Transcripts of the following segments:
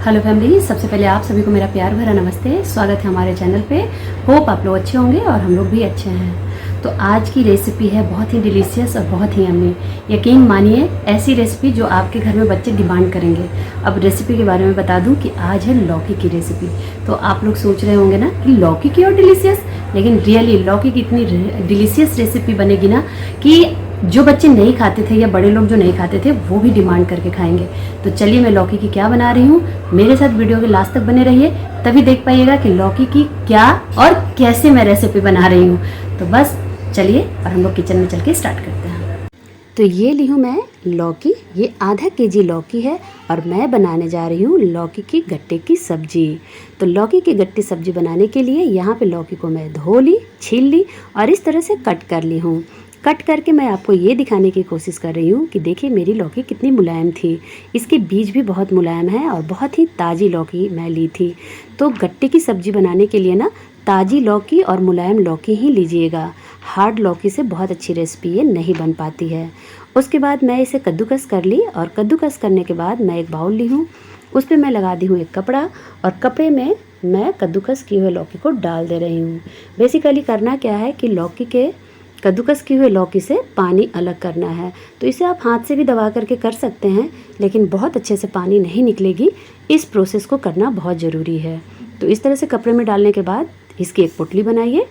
Hello family, सबसे पहले आप सभी को मेरा प्यार भरा नमस्ते। स्वागत है हमारे चैनल पे। होप आप लोग अच्छे होंगे और हम लोग भी अच्छे हैं। तो आज की रेसिपी है बहुत ही डिलीशियस और बहुत ही यम्मी। यकीन मानिए, ऐसी रेसिपी जो आपके घर में बच्चे डिमांड करेंगे। अब रेसिपी के बारे में बता दूं कि आज है लौकी की रेसिपी। तो आप लोग सोच रहे होंगे ना कि लौकी की और डिलीशियस, लेकिन रियली लौकी की इतनी डिलीशियस रेसिपी बनेगी ना कि जो बच्चे नहीं खाते थे या बड़े लोग जो नहीं खाते थे वो भी डिमांड करके खाएंगे। तो चलिए मैं लौकी की क्या बना रही हूँ, मेरे साथ वीडियो के लास्ट तक बने रहिए, तभी देख पाइएगा कि लौकी की क्या और कैसे मैं रेसिपी बना रही हूँ। तो बस चलिए और हम लोग किचन में चल के स्टार्ट करते हैं। तो ये ली हूँ मैं लौकी, ये आधा केजी लौकी है और मैं बनाने जा रही हूँ लौकी की गट्टे की सब्जी। तो लौकी की गट्टे सब्जी बनाने के लिए यहाँ पे लौकी को मैं धो ली, छील ली और इस तरह से कट कर ली हूँ। कट करके मैं आपको ये दिखाने की कोशिश कर रही हूँ कि देखिए मेरी लौकी कितनी मुलायम थी। इसके बीज भी बहुत मुलायम है और बहुत ही ताज़ी लौकी मैं ली थी। तो गट्टे की सब्ज़ी बनाने के लिए ना ताज़ी लौकी और मुलायम लौकी ही लीजिएगा। हार्ड लौकी से बहुत अच्छी रेसिपी ये नहीं बन पाती है। उसके बाद मैं इसे कद्दूकस कर ली और कद्दूकस करने के बाद मैं एक बाउल ली हूँ, उस पर मैं लगा दी हूँ एक कपड़ा और कपड़े में मैं कद्दूकस किए हुए लौकी को डाल दे रही हूँ। बेसिकली करना क्या है कि लौकी के कद्दूकस की हुई लौकी से पानी अलग करना है। तो इसे आप हाथ से भी दबा करके कर सकते हैं, लेकिन बहुत अच्छे से पानी नहीं निकलेगी। इस प्रोसेस को करना बहुत ज़रूरी है। तो इस तरह से कपड़े में डालने के बाद इसकी एक पोटली बनाइए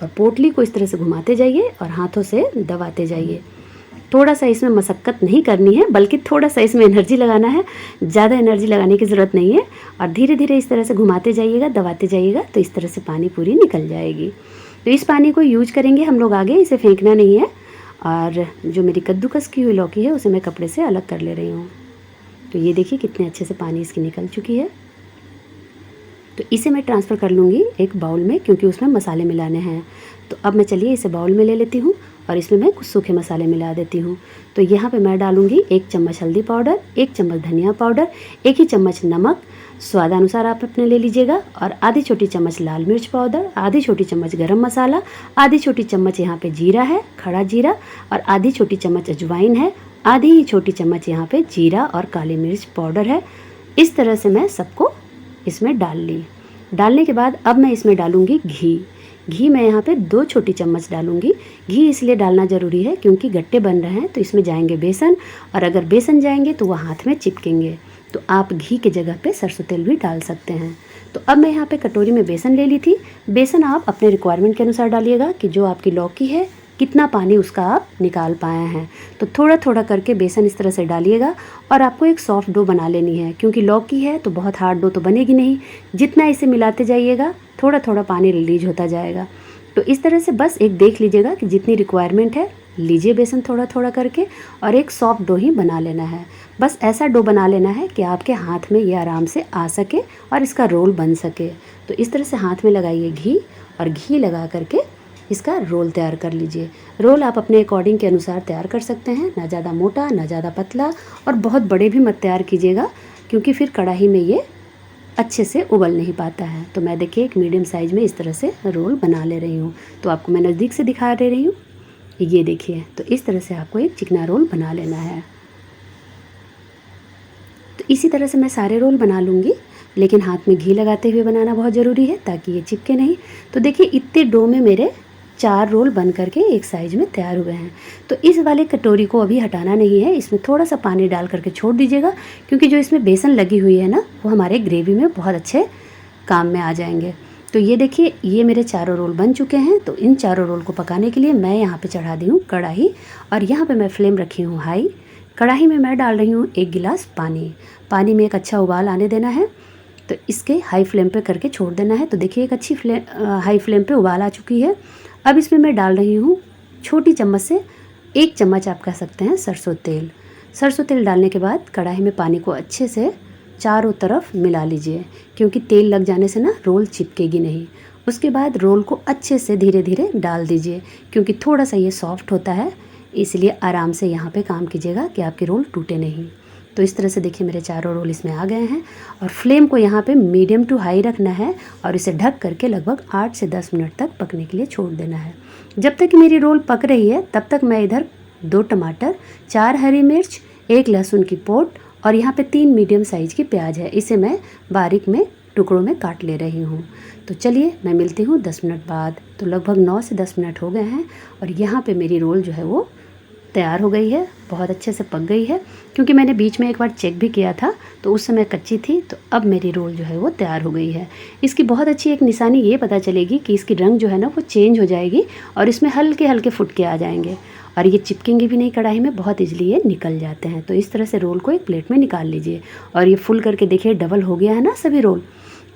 और पोटली को इस तरह से घुमाते जाइए और हाथों से दबाते जाइए। थोड़ा सा इसमें मशक्क़त नहीं करनी है, बल्कि थोड़ा सा इसमें एनर्जी लगाना है। ज़्यादा एनर्जी लगाने की ज़रूरत नहीं है और धीरे धीरे इस तरह से घुमाते जाइएगा, दबाते जाइएगा, तो इस तरह से पानी पूरी निकल जाएगी। तो इस पानी को यूज करेंगे हम लोग आगे, इसे फेंकना नहीं है। और जो मेरी कद्दूकस की हुई लौकी है उसे मैं कपड़े से अलग कर ले रही हूँ। तो ये देखिए कितने अच्छे से पानी इसकी निकल चुकी है। तो इसे मैं ट्रांसफ़र कर लूँगी एक बाउल में, क्योंकि उसमें मसाले मिलाने हैं। तो अब मैं चलिए इसे बाउल में ले लेती हूँ और इसमें मैं कुछ सूखे मसाले मिला देती हूँ। तो यहाँ पे मैं डालूँगी 1 चम्मच हल्दी पाउडर, 1 चम्मच धनिया पाउडर, 1 ही चम्मच नमक, स्वादानुसार आप अपने ले लीजिएगा, और आधी छोटी चम्मच लाल मिर्च पाउडर, आधी छोटी चम्मच गरम मसाला, आधी छोटी चम्मच यहाँ पे जीरा है, खड़ा जीरा, और आधी छोटी चम्मच अजवाइन है, आधी ही छोटी चम्मच यहाँ पे जीरा और काली मिर्च पाउडर है। इस तरह से मैं सबको इसमें डाल ली। डालने के बाद अब मैं इसमें डालूँगी घी। घी मैं यहाँ पे 2 छोटी चम्मच डालूँगी। घी इसलिए डालना ज़रूरी है क्योंकि गट्टे बन रहे हैं, तो इसमें जाएंगे बेसन, और अगर बेसन जाएंगे तो वह हाथ में चिपकेंगे। तो आप घी की जगह पे सरसों तेल भी डाल सकते हैं। तो अब मैं यहाँ पे कटोरी में बेसन ले ली थी। बेसन आप अपने रिक्वायरमेंट के अनुसार डालिएगा कि जो आपकी लौकी है कितना पानी उसका आप निकाल पाए हैं। तो थोड़ा थोड़ा करके बेसन इस तरह से डालिएगा और आपको एक सॉफ्ट डो बना लेनी है, क्योंकि लौकी है तो बहुत हार्ड डो तो बनेगी नहीं। जितना इसे मिलाते जाइएगा थोड़ा थोड़ा पानी रिलीज होता जाएगा। तो इस तरह से बस एक देख लीजिएगा कि जितनी रिक्वायरमेंट है लीजिए बेसन थोड़ा थोड़ा करके, और एक सॉफ्ट डो ही बना लेना है। बस ऐसा डो बना लेना है कि आपके हाथ में ये आराम से आ सके और इसका रोल बन सके। तो इस तरह से हाथ में लगाइए घी, और घी लगा करके इसका रोल तैयार कर लीजिए। रोल आप अपने अकॉर्डिंग के अनुसार तैयार कर सकते हैं, ना ज़्यादा मोटा ना ज़्यादा पतला, और बहुत बड़े भी मत तैयार कीजिएगा क्योंकि फिर कढ़ाई में ये अच्छे से उबल नहीं पाता है। तो मैं देखिए एक मीडियम साइज़ में इस तरह से रोल बना ले रही हूँ। तो आपको मैं नज़दीक से दिखा दे रही हूँ, ये देखिए। तो इस तरह से आपको एक चिकना रोल बना लेना है। तो इसी तरह से मैं सारे रोल बना लूँगी, लेकिन हाथ में घी लगाते हुए बनाना बहुत ज़रूरी है ताकि ये चिपके नहीं। तो देखिए इतने डो में मेरे 4 रोल बन करके एक साइज़ में तैयार हुए हैं। तो इस वाले कटोरी को अभी हटाना नहीं है, इसमें थोड़ा सा पानी डाल करके छोड़ दीजिएगा, क्योंकि जो इसमें बेसन लगी हुई है ना वो हमारे ग्रेवी में बहुत अच्छे काम में आ जाएंगे। तो ये देखिए ये मेरे चारों रोल बन चुके हैं। तो इन चारों रोल को पकाने के लिए मैं यहाँ पे चढ़ा दी हूँ कढ़ाई, और यहाँ पे मैं फ्लेम रखी हूँ हाई। कढ़ाई में मैं डाल रही हूँ 1 गिलास पानी। पानी में एक अच्छा उबाल आने देना है, तो इसके हाई फ्लेम पे करके छोड़ देना है। तो देखिए एक अच्छी हाई फ्लेम पे उबाल आ चुकी है। अब इसमें मैं डाल रही हूँ छोटी चम्मच से 1 चम्मच आप कह सकते हैं सरसों तेल। सरसों तेल डालने के बाद कढ़ाई में पानी को अच्छे से चारों तरफ मिला लीजिए, क्योंकि तेल लग जाने से ना रोल चिपकेगी नहीं। उसके बाद रोल को अच्छे से धीरे धीरे डाल दीजिए, क्योंकि थोड़ा सा ये सॉफ्ट होता है, इसलिए आराम से यहाँ पे काम कीजिएगा कि आपके रोल टूटे नहीं। तो इस तरह से देखिए मेरे चारों रोल इसमें आ गए हैं, और फ्लेम को यहाँ पे मीडियम टू हाई रखना है और इसे ढक करके लगभग 8 से 10 मिनट तक पकने के लिए छोड़ देना है। जब तक मेरी रोल पक रही है तब तक मैं इधर 2 टमाटर, 4 हरी मिर्च, 1 लहसुन की पोट और यहाँ पे 3 मीडियम साइज़ की प्याज है, इसे मैं बारीक में टुकड़ों में काट ले रही हूँ। तो चलिए मैं मिलती हूँ 10 मिनट बाद। तो लगभग 9 से 10 मिनट हो गए हैं और यहाँ पे मेरी रोल जो है वो तैयार हो गई है, बहुत अच्छे से पक गई है। क्योंकि मैंने बीच में एक बार चेक भी किया था तो उस समय कच्ची थी, तो अब मेरी रोल जो है वो तैयार हो गई है। इसकी बहुत अच्छी एक निशानी ये पता चलेगी कि इसकी रंग जो है ना वो चेंज हो जाएगी और इसमें हल्के हल्के फुटके आ जाएंगे और ये चिपकेंगे भी नहीं कढ़ाई में, बहुत ईजिली ये निकल जाते हैं। तो इस तरह से रोल को एक प्लेट में निकाल लीजिए और ये फुल करके देखिए डबल हो गया है ना सभी रोल।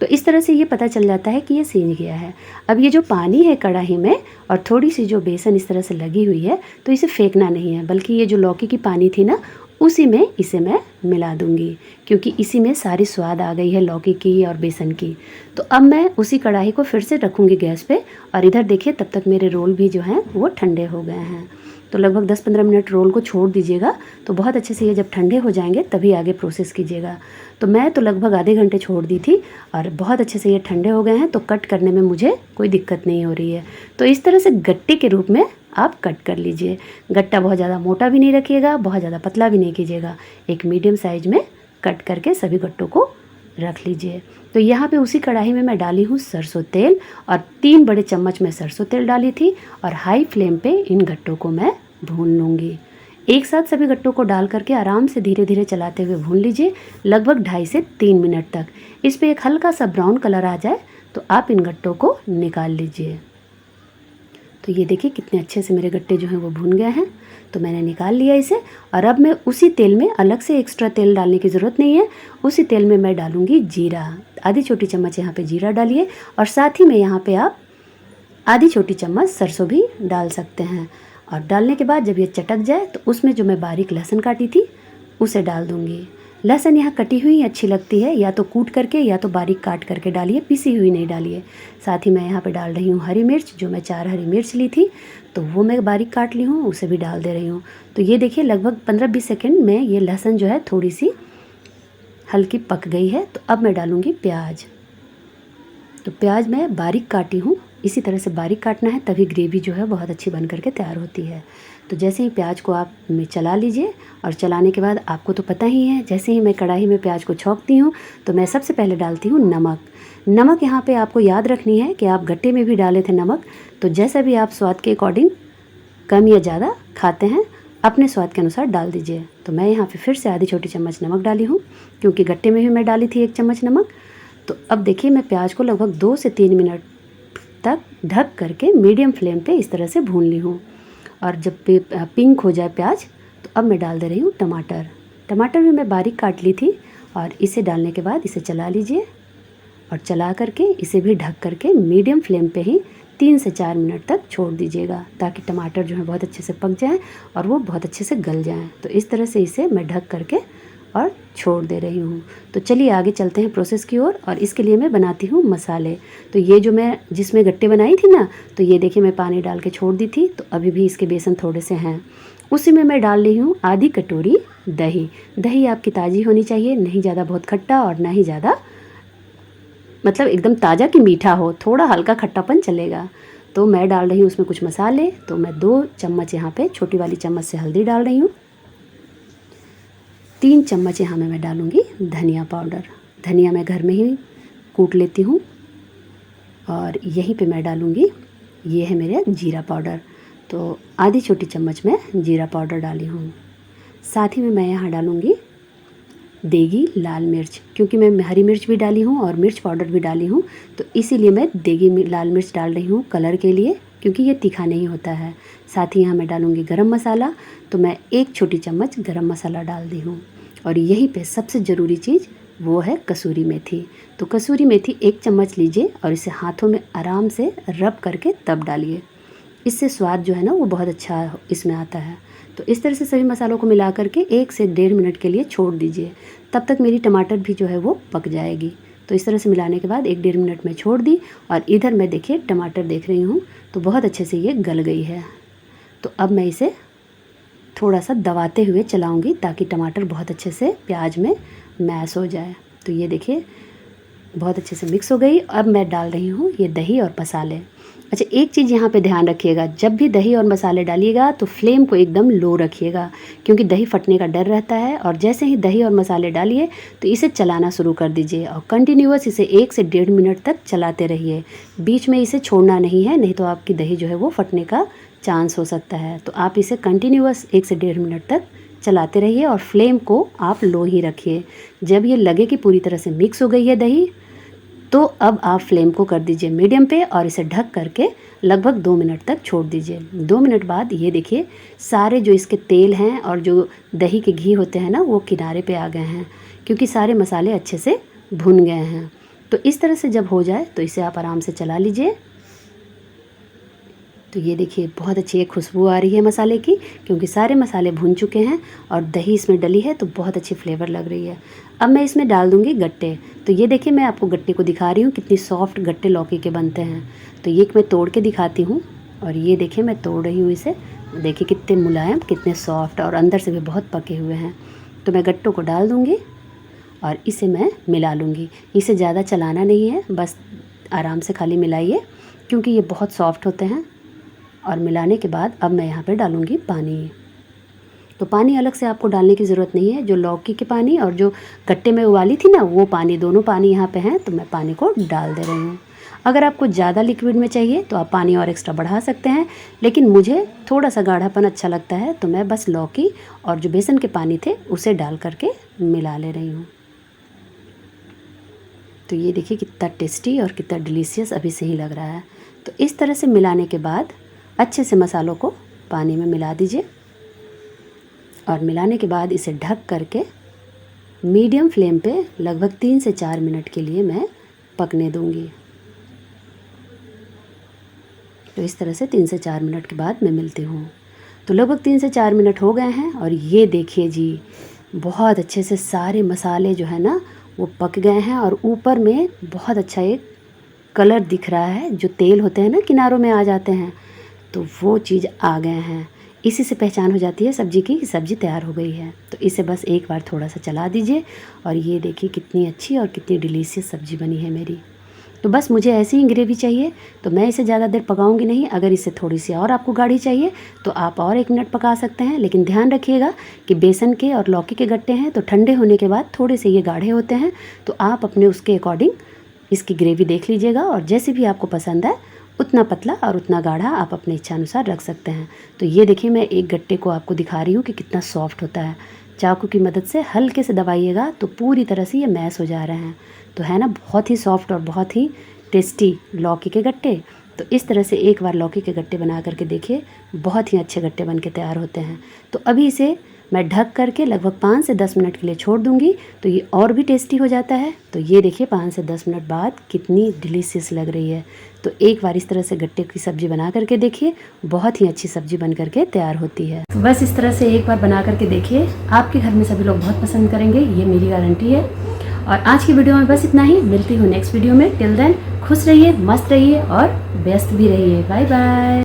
तो इस तरह से ये पता चल जाता है कि ये सीज गया है। अब ये जो पानी है कढ़ाई में और थोड़ी सी जो बेसन इस तरह से लगी हुई है, तो इसे फेंकना नहीं है, बल्कि ये जो लौकी की पानी थी ना उसी में इसे मैं मिला दूंगी, क्योंकि इसी में सारी स्वाद आ गई है लौकी की और बेसन की। तो अब मैं उसी कढ़ाई को फिर से रखूँगी गैस पे और इधर देखिए तब तक मेरे रोल भी जो हैं वो ठंडे हो गए हैं। तो लगभग 10-15 मिनट रोल को छोड़ दीजिएगा, तो बहुत अच्छे से ये जब ठंडे हो जाएंगे तभी आगे प्रोसेस कीजिएगा। तो मैं तो लगभग आधे घंटे छोड़ दी थी और बहुत अच्छे से ये ठंडे हो गए हैं, तो कट करने में मुझे कोई दिक्कत नहीं हो रही है। तो इस तरह से गट्टे के रूप में आप कट कर लीजिए। गट्टा बहुत ज़्यादा मोटा भी नहीं रखिएगा, बहुत ज़्यादा पतला भी नहीं कीजिएगा, एक मीडियम साइज में कट करके सभी गट्टों को रख लीजिए। तो यहाँ पे उसी कढ़ाई में मैं डाली हूँ सरसों तेल और 3 बड़े चम्मच में सरसों तेल डाली थी और हाई फ्लेम पे इन गट्टों को मैं भून लूँगी। एक साथ सभी गट्टों को डाल करके आराम से धीरे धीरे चलाते हुए भून लीजिए, लगभग 2.5 से 3 मिनट तक। इस पे एक हल्का सा ब्राउन कलर आ जाए तो आप इन गट्टों को निकाल लीजिए। तो ये देखिए कितने अच्छे से मेरे गट्टे जो हैं वो भून गए हैं। तो मैंने निकाल लिया इसे और अब मैं उसी तेल में, अलग से एक्स्ट्रा तेल डालने की ज़रूरत नहीं है, उसी तेल में मैं डालूँगी जीरा। आधी छोटी चम्मच यहाँ पे जीरा डालिए और साथ ही में यहाँ पे आप आधी छोटी चम्मच सरसों भी डाल सकते हैं। और डालने के बाद जब ये चटक जाए तो उसमें जो मैं बारीक लहसुन काटी थी उसे डाल दूँगी। लहसुन यहाँ कटी हुई अच्छी लगती है, या तो कूट करके या तो बारीक काट करके डालिए, पिसी हुई नहीं डालिए। साथ ही मैं यहाँ पे डाल रही हूँ हरी मिर्च, जो मैं 4 हरी मिर्च ली थी तो वो मैं बारीक काट ली हूँ, उसे भी डाल दे रही हूँ। तो ये देखिए लगभग 15-20 सेकेंड में ये लहसुन जो है थोड़ी सी हल्की पक गई है। तो अब मैं डालूँगी प्याज। तो प्याज मैं बारीक काटी हूँ, इसी तरह से बारीक काटना है, तभी ग्रेवी जो है बहुत अच्छी बन करके तैयार होती है। तो जैसे ही प्याज को आप चला लीजिए और चलाने के बाद आपको तो पता ही है, जैसे ही मैं कढ़ाई में प्याज को छौंकती हूँ तो मैं सबसे पहले डालती हूँ नमक। नमक यहाँ पे आपको याद रखनी है कि आप गट्टे में भी डाले थे नमक, तो जैसा भी आप स्वाद के अकॉर्डिंग कम या ज़्यादा खाते हैं अपने स्वाद के अनुसार डाल दीजिए। तो मैं यहाँ पे फिर से आधी छोटी चम्मच नमक डाली हूँ, क्योंकि गट्टे में भी मैं डाली थी 1 चम्मच नमक। तो अब देखिए मैं प्याज को लगभग 2 से 3 मिनट तक ढक करके मीडियम फ्लेम पे इस तरह से भून ली हूँ। और जब पिंक हो जाए प्याज तो अब मैं डाल दे रही हूँ टमाटर। टमाटर भी मैं बारीक काट ली थी और इसे डालने के बाद इसे चला लीजिए और चला करके इसे भी ढक करके मीडियम फ्लेम पे ही 3 से 4 मिनट तक छोड़ दीजिएगा, ताकि टमाटर जो है बहुत अच्छे से पक जाए और वो बहुत अच्छे से गल जाएँ। तो इस तरह से इसे मैं ढक करके और छोड़ दे रही हूँ। तो चलिए आगे चलते हैं प्रोसेस की ओर। और इसके लिए मैं बनाती हूँ मसाले। तो ये जो मैं जिसमें गट्टे बनाई थी ना, तो ये देखिए मैं पानी डाल के छोड़ दी थी, तो अभी भी इसके बेसन थोड़े से हैं। उसी में मैं डाल रही हूँ आधी कटोरी दही। दही आपकी ताज़ी होनी चाहिए, नहीं ज़्यादा बहुत खट्टा और ना ही ज़्यादा मतलब एकदम ताज़ा कि मीठा हो, थोड़ा हल्का खट्टापन चलेगा। तो मैं डाल रही हूँ उसमें कुछ मसाले। तो मैं 2 चम्मच यहाँ पे छोटी वाली चम्मच से हल्दी डाल रही हूँ। 3 चम्मच यहाँ में मैं डालूँगी धनिया पाउडर। धनिया मैं घर में ही कूट लेती हूँ। और यहीं पे मैं डालूँगी, ये है मेरे जीरा पाउडर। तो आधी छोटी चम्मच में जीरा पाउडर डाली हूँ। साथ ही में मैं यहाँ डालूँगी देगी लाल मिर्च, क्योंकि मैं हरी मिर्च भी डाली हूँ और मिर्च पाउडर भी डाली हूँ, तो इसीलिए मैं देगी लाल मिर्च डाल रही हूँ कलर के लिए, क्योंकि ये तीखा नहीं होता है। साथ ही यहाँ मैं डालूँगी गरम मसाला। तो मैं 1 छोटी चम्मच गरम मसाला डाल दी हूँ। और यहीं पे सबसे ज़रूरी चीज़ वो है कसूरी मेथी। तो कसूरी मेथी 1 चम्मच लीजिए और इसे हाथों में आराम से रब करके तब डालिए, इससे स्वाद जो है ना वो बहुत अच्छा इसमें आता है। तो इस तरह से सभी मसालों को मिला करके 1 से 1.5 मिनट के लिए छोड़ दीजिए, तब तक मेरी टमाटर भी जो है वो पक जाएगी। तो इस तरह से मिलाने के बाद 1-1.5 मिनट में छोड़ दी। और इधर मैं देखिए टमाटर देख रही हूँ तो बहुत अच्छे से ये गल गई है। तो अब मैं इसे थोड़ा सा दबाते हुए चलाऊँगी, ताकि टमाटर बहुत अच्छे से प्याज में मैश हो जाए। तो ये देखिए बहुत अच्छे से मिक्स हो गई। अब मैं डाल रही हूँ ये दही और मसाले। अच्छा, एक चीज़ यहाँ पे ध्यान रखिएगा, जब भी दही और मसाले डालिएगा तो फ्लेम को एकदम लो रखिएगा, क्योंकि दही फटने का डर रहता है। और जैसे ही दही और मसाले डालिए तो इसे चलाना शुरू कर दीजिए और कंटिन्यूअस इसे 1 से 1.5 मिनट तक चलाते रहिए। बीच में इसे छोड़ना नहीं है, नहीं तो आपकी दही जो है वो फटने का चांस हो सकता है। तो आप इसे कंटिन्यूअस 1 से 1.5 मिनट तक चलाते रहिए और फ्लेम को आप लो ही रखिए। जब ये लगे कि पूरी तरह से मिक्स हो गई है दही, तो अब आप फ्लेम को कर दीजिए मीडियम पे और इसे ढक करके लगभग 2 मिनट तक छोड़ दीजिए। 2 मिनट बाद ये देखिए सारे जो इसके तेल हैं और जो दही के घी होते हैं ना, वो किनारे पे आ गए हैं, क्योंकि सारे मसाले अच्छे से भुन गए हैं। तो इस तरह से जब हो जाए तो इसे आप आराम से चला लीजिए। तो ये देखिए बहुत अच्छी एक खुशबू आ रही है मसाले की, क्योंकि सारे मसाले भुन चुके हैं और दही इसमें डली है, तो बहुत अच्छी फ्लेवर लग रही है। अब मैं इसमें डाल दूंगी गट्टे। तो ये देखिए मैं आपको गट्टे को दिखा रही हूँ, कितनी सॉफ्ट गट्टे लौकी के बनते हैं। तो ये मैं तोड़ के दिखाती हूँ और ये देखिए मैं तोड़ रही हूँ इसे। देखिए कितने मुलायम, कितने सॉफ्ट और अंदर से भी बहुत पके हुए हैं। तो मैं गट्टों को डाल दूँगी और इसे मैं मिला लूँगी। इसे ज़्यादा चलाना नहीं है, बस आराम से खाली मिलाइए, क्योंकि ये बहुत सॉफ्ट होते हैं। और मिलाने के बाद अब मैं यहाँ पे डालूँगी पानी। तो पानी अलग से आपको डालने की ज़रूरत नहीं है, जो लौकी के पानी और जो गट्टे में उबाली थी ना, वो पानी, दोनों पानी यहाँ पे हैं, तो मैं पानी को डाल दे रही हूँ। अगर आपको ज़्यादा लिक्विड में चाहिए तो आप पानी और एक्स्ट्रा बढ़ा सकते हैं, लेकिन मुझे थोड़ा सा गाढ़ापन अच्छा लगता है, तो मैं बस लौकी और जो बेसन के पानी थे उसे डाल करके मिला ले रही हूँ। तो ये देखिए कितना टेस्टी और कितना डिलीशियस अभी से ही लग रहा है। तो इस तरह से मिलाने के बाद अच्छे से मसालों को पानी में मिला दीजिए और मिलाने के बाद इसे ढक करके मीडियम फ्लेम पे लगभग 3 से 4 मिनट के लिए मैं पकने दूंगी। तो इस तरह से 3 से 4 मिनट के बाद मैं मिलती हूँ। तो लगभग 3 से 4 मिनट हो गए हैं और ये देखिए जी बहुत अच्छे से सारे मसाले जो है ना वो पक गए हैं और ऊपर में बहुत अच्छा एक कलर दिख रहा है। जो तेल होते हैं ना किनारों में आ जाते हैं, तो वो चीज़ आ गए हैं। इसी से पहचान हो जाती है सब्ज़ी की कि सब्ज़ी तैयार हो गई है। तो इसे बस एक बार थोड़ा सा चला दीजिए और ये देखिए कितनी अच्छी और कितनी डिलीशियस सब्ज़ी बनी है मेरी। तो बस मुझे ऐसी ही ग्रेवी चाहिए, तो मैं इसे ज़्यादा देर पकाऊंगी नहीं। अगर इसे थोड़ी सी और आपको गाढ़ी चाहिए तो आप और 1 मिनट पका सकते हैं, लेकिन ध्यान रखिएगा कि बेसन के और लौकी के गट्टे हैं तो ठंडे होने के बाद थोड़े से ये गाढ़े होते हैं। तो आप अपने उसके अकॉर्डिंग इसकी ग्रेवी देख लीजिएगा और जैसे भी आपको पसंद है उतना पतला और उतना गाढ़ा आप अपने इच्छा अनुसार रख सकते हैं। तो ये देखिए मैं एक गट्टे को आपको दिखा रही हूँ कि कितना सॉफ्ट होता है। चाकू की मदद से हल्के से दबाइएगा तो पूरी तरह से ये मैश हो जा रहे हैं। तो है ना बहुत ही सॉफ्ट और बहुत ही टेस्टी लौकी के गट्टे। तो इस तरह से एक बार लौकी के गट्टे बना करके देखिए, बहुत ही अच्छे गट्टे बन के तैयार होते हैं। तो अभी इसे मैं ढक करके लगभग 5 से 10 मिनट के लिए छोड़ दूंगी, तो ये और भी टेस्टी हो जाता है। तो ये देखिए 5 से 10 मिनट बाद कितनी डिलीशियस लग रही है। तो एक बार इस तरह से गट्टे की सब्ज़ी बना करके देखिए, बहुत ही अच्छी सब्ज़ी बन करके तैयार होती है। तो बस इस तरह से एक बार बना करके देखिए, आपके घर में सभी लोग बहुत पसंद करेंगे, ये मेरी गारंटी है। और आज की वीडियो में बस इतना ही। मिलती हूँ नेक्स्ट वीडियो में। टिल देन खुश रहिए, मस्त रहिए और व्यस्त भी रहिए। Bye bye.